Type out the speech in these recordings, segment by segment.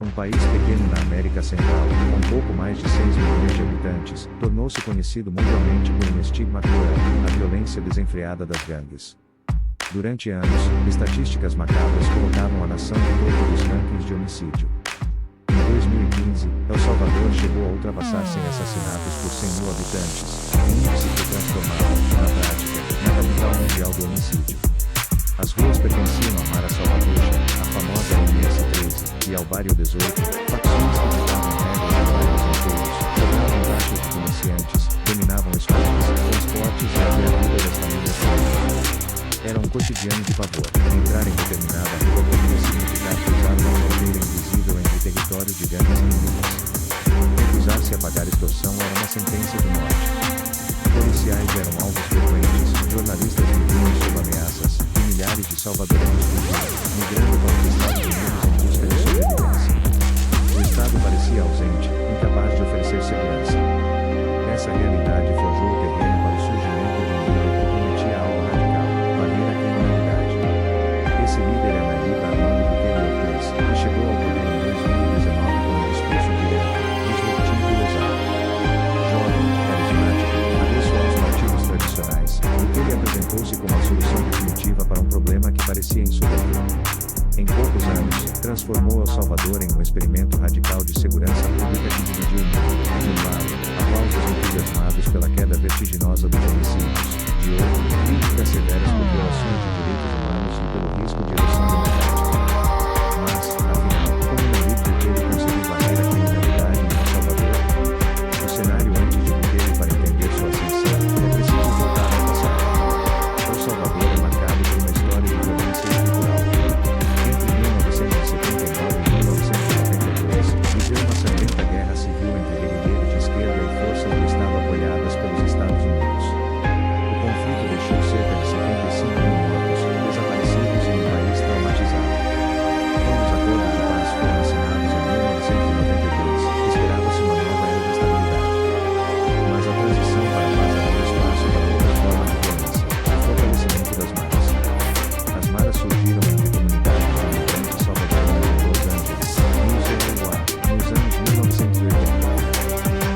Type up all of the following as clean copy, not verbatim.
Um país pequeno na América Central, com pouco mais de 6 milhões de habitantes, tornou-se conhecido mundialmente por um estigma cruel, a violência desenfreada das gangues. Durante anos, estatísticas macabras colocavam a nação no topo dos rankings de homicídio. Em 2015, El Salvador chegou a ultrapassar 100 assassinatos por 100 mil habitantes, um índice que transformava, na prática, na capital mundial do homicídio. As ruas pertenciam a Mara Salvatrucha, a famosa MS-13, e ao Barrio 18, facções que ditavam regras em bairros inteiros, cobravam taxas de comerciantes, dominavam escolas, transportes e até a vida das famílias pobres. Era um cotidiano de pavor. Entrar em determinada rua podia significar cruzar uma fronteira invisível entre territórios de gangues inimigas. Recusar-se a pagar extorsão era uma sentença de morte. Policiais eram alvos frequentes, jornalistas viviam sob ameaças, e milhares de salvadoreños fugiam, migrando para os Estados Unidos em busca de sobrevivência. O Estado parecia ausente, incapaz de oferecer segurança. Essa realidade forjou o terreno para o surgimento de um líder que prometia algo radical: varrer a criminalidade. Esse líder é Nayib Armando Bukele Ortiz, que chegou ao poder em 2019 com um discurso direto, disruptivo e ousado. Jovem, carismático, avesso aos partidos tradicionais, Bukele apresentou-se como a solução definitiva para um problema que parecia insolúvel. Em poucos anos, transformou El Salvador em um experimento radical de segurança pública que dividiu o mundo. De um lado, aplausos entusiasmados pela queda vertiginosa dos homicídios; de outro, críticas severas por violações de direitos humanos e pelo risco de erosão democrática. Mas, afinal, como Nayib Bukele conseguiu varrer a criminalidade em El Salvador? O cenário antes de Bukele para entender sua ascensão, é preciso voltar ao passado. El Salvador é marcado por uma história de violência estrutural. Entre 1979 e 1992, viveu uma sangrenta guerra civil entre guerrilheiros de esquerda e forças do Estado apoiadas pelos Estados Unidos. O conflito deixou cerca de 75 mil mortos, desaparecidos e um país traumatizado. Quando os acordos de paz foram assinados em 1992, esperava-se uma nova era de estabilidade. Mas a transição para a paz abriu espaço para outra forma de violência: o fortalecimento das maras. As maras surgiram entre comunidades de imigrantes salvadoreños de Los Angeles, nos anos 1980.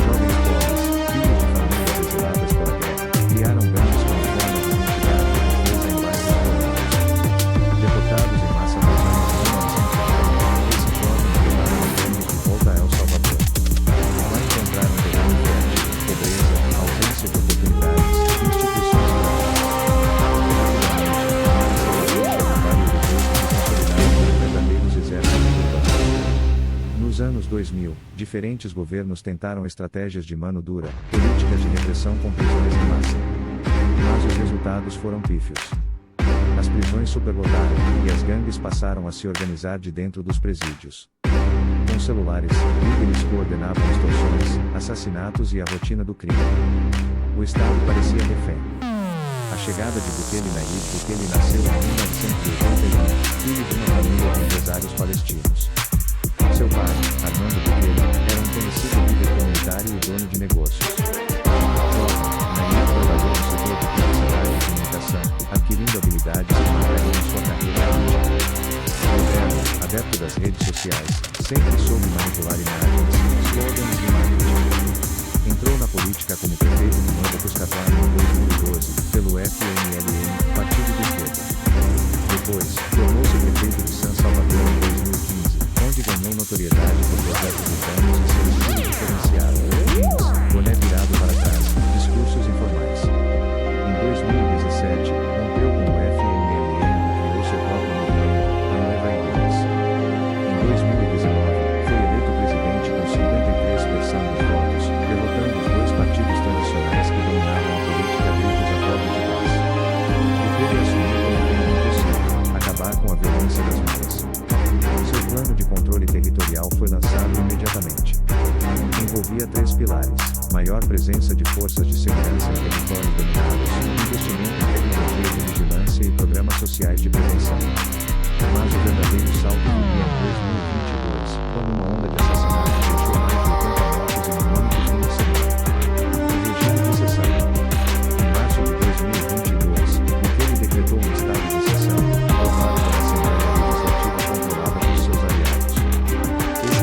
Jovens pobres, filhos de famílias exiladas pela guerra, criaram gangues como forma de mitigar a pobreza em bairros pobres. Deportados em massa nos anos 1990, esses jovens levaram as gangues de volta a El Salvador. Lá encontraram terreno fértil, pobreza, ausência de oportunidades, instituições Nos anos 2000, diferentes governos tentaram estratégias de mano dura, políticas de repressão com prisões em massa. Mas os resultados foram pífios. As prisões superlotaram, e as gangues passaram a se organizar de dentro dos presídios. Com celulares, líderes coordenavam extorsões, assassinatos e a rotina do crime. O Estado parecia refém. A chegada de Bukele Nayib Bukele nasceu em 1981, filho de uma família de empresários palestinos. Seu pai, Armando Bukele, era um conhecido líder comunitário e dono de negócios. Jovem, Nayib trabalhou no setor de publicidade e comunicação, adquirindo habilidades que marcariam sua carreira política. Moderno, adepto das redes sociais, sempre soube manipular imagens, slogans e marketing. Entrou na política como prefeito de Nova Cuscatlán em 2012, pelo FMLN, partido de esquerda. Depois, tornou-se prefeito de San Salvador em 2015, onde ganhou notoriedade por projetos urbanos e seu estilo diferenciado: jeans, boné virado para trás, discursos informais. Em 2017, rompeu com o FMLN e criou seu próprio movimento, a Nueva Ideas. Em 2019, foi eleito presidente com 53% dos votos, derrotando os dois partidos tradicionais que dominavam a política desde os acordos de paz. Bukele assumiu como bem impossível: acabar com a violência das maras. Seu plano de controle territorial foi lançado imediatamente. Envolvia 3 pilares: maior presença de forças de segurança em territórios dominados, investimento em tecnologia de vigilância e programas sociais de prevenção. Mas o verdadeiro salto viria em 2022, quando uma onda de assassinatos deixou mais de 80 mortos em Mônaco no Chile. O regime de exceção. Em março de 2022, Bukele decretou um estado de exceção, aprovado pela Assembleia Legislativa controlada por seus aliados. Esse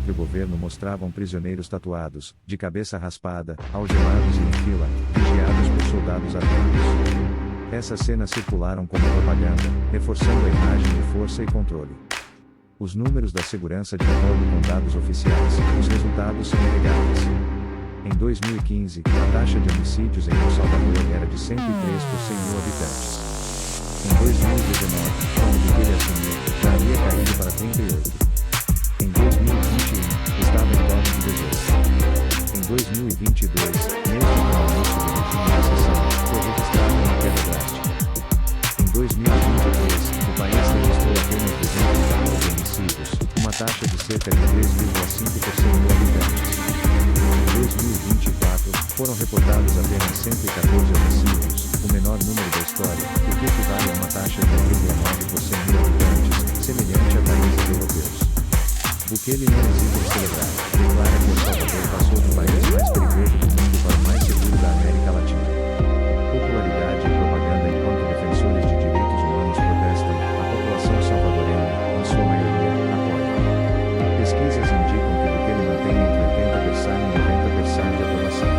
próprio governo mostravam prisioneiros tatuados, de cabeça raspada, algemados e em fila, vigiados por soldados armados. Essas cenas circularam como propaganda, reforçando a imagem de força e controle. Os números da segurança de acordo com dados oficiais, os resultados são inegáveis. Em 2015, a taxa de homicídios em El Salvador era de 103 por 100 mil habitantes. Em 2019, quando Bukele assumiu, já havia caído para 38. Em 2021, estava em torno de 18. Em 2022, mesmo com o anúncio do regime de exceção, foi registrada uma queda drástica. Em 2023, o país registrou apenas 214 homicídios, uma taxa de cerca de 3,5 por 100 mil habitantes. Em 2024, foram reportados apenas 114 homicídios, o menor número da história, o que equivale a uma taxa de 1,9 por 100 mil habitantes, semelhante a países europeus. Bukele não hesita em celebrar, declara que El Salvador passou do país mais perigoso do mundo para o mais seguro da América Latina. Popularidade e propaganda. Enquanto defensores de direitos humanos protestam, a população salvadorenha, em sua maioria, apoia. Pesquisas indicam que Bukele mantém entre 80% e 90% de aprovação.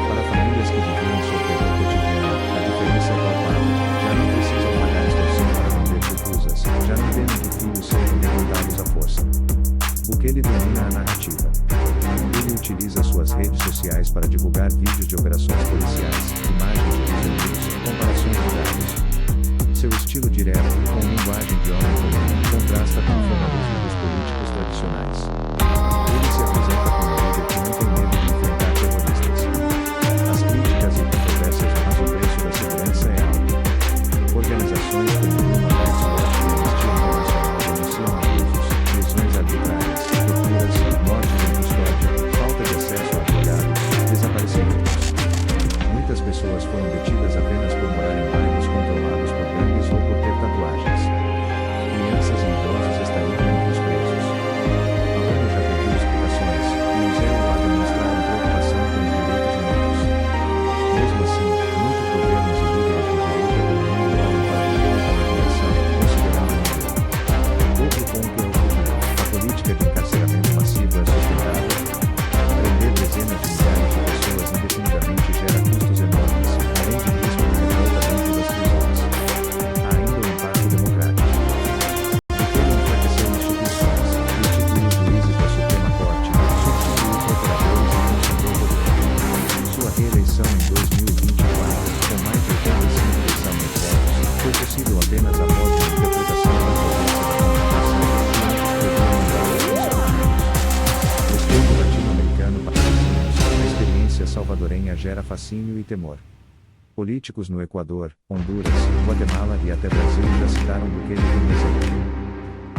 Para famílias que viviam seu terror cotidiano, a diferença é palpável. Já não precisam pagar extorsão para manter pupusas, já não temem que filhos sejam derrotados à força. Bukele domina a narrativa. Ele utiliza suas redes sociais para divulgar vídeos de operações policiais, imagens de prisioneiros, comparações de dados. Seu estilo direto, com linguagem de homem comum, contrasta com o formalismo dos políticos tradicionais. Ele se apresenta como um líder que não tem medo de enfrentar terroristas. As críticas e controvérsias, mas o preço da segurança é alto. Organizações como o Human Rights Watch e a Anistia Internacional denunciam abusos, prisões arbitrárias, torturas, mortes em custódia, falta de acesso a advogados, desaparecimentos. Muitas pessoas foram detidas apenas por morar em bairros controlados por gangues ou por ter tatuagens. Crianças e idosos estariam entre os presos. A ONU já pediu explicações, e os EUA demonstraram preocupação com os direitos humanos. Mesmo assim, muitos governos e líderes de direita do mundo olham para Bukele com admiração, considerando um modelo. Outro ponto é o futuro. A política de encarceramento massivo é sustentável? Prender dezenas de milhares de pessoas indefinidamente gera custos enormes, além de risco de revolta dentro das prisões. Há ainda o impacto democrático. Bukele enfraqueceu instituições, instituiu juízes da Suprema Corte, substituiu procuradores e concentrou poder. Sua reeleição em 2024, com mais de 85% dos votos, foi possível apenas após uma interpretação da violência da Constituição. O espelho latino-americano para vizinhos, a experiência salvadorenha gera fascínio e temor. Políticos no Equador, Honduras, Guatemala e até Brasil já citaram Bukele como exemplo.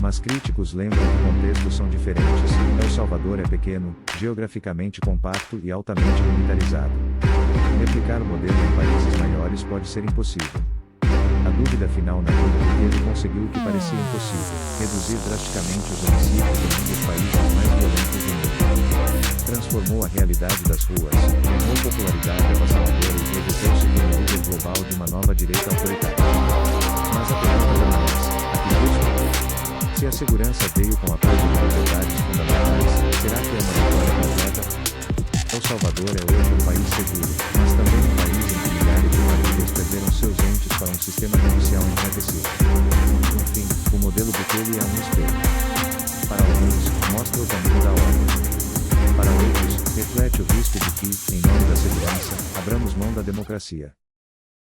Mas críticos lembram que contextos são diferentes. El Salvador é pequeno, geograficamente compacto e altamente militarizado. Replicar o modelo em países maiores pode ser impossível. A dúvida final na vida Bukele conseguiu o que parecia impossível: reduzir drasticamente os homicídios em um dos países mais violentos do mundo. Transformou a realidade das ruas, ganhou popularidade avassaladora e projetou-se como líder global de uma nova direita autoritária. Mas a pergunta permanece: a que custo? Se a segurança veio com a perda de liberdades fundamentais, será que é uma vitória completa? El Salvador é hoje um país seguro, mas também um país em que milhares de famílias perderam seus entes para um sistema judicial enfraquecido. No fim, o modelo Bukele é um espelho. Para alguns, mostra o caminho da ordem. Para outros, reflete o risco de que, em nome da segurança, abramos mão da democracia.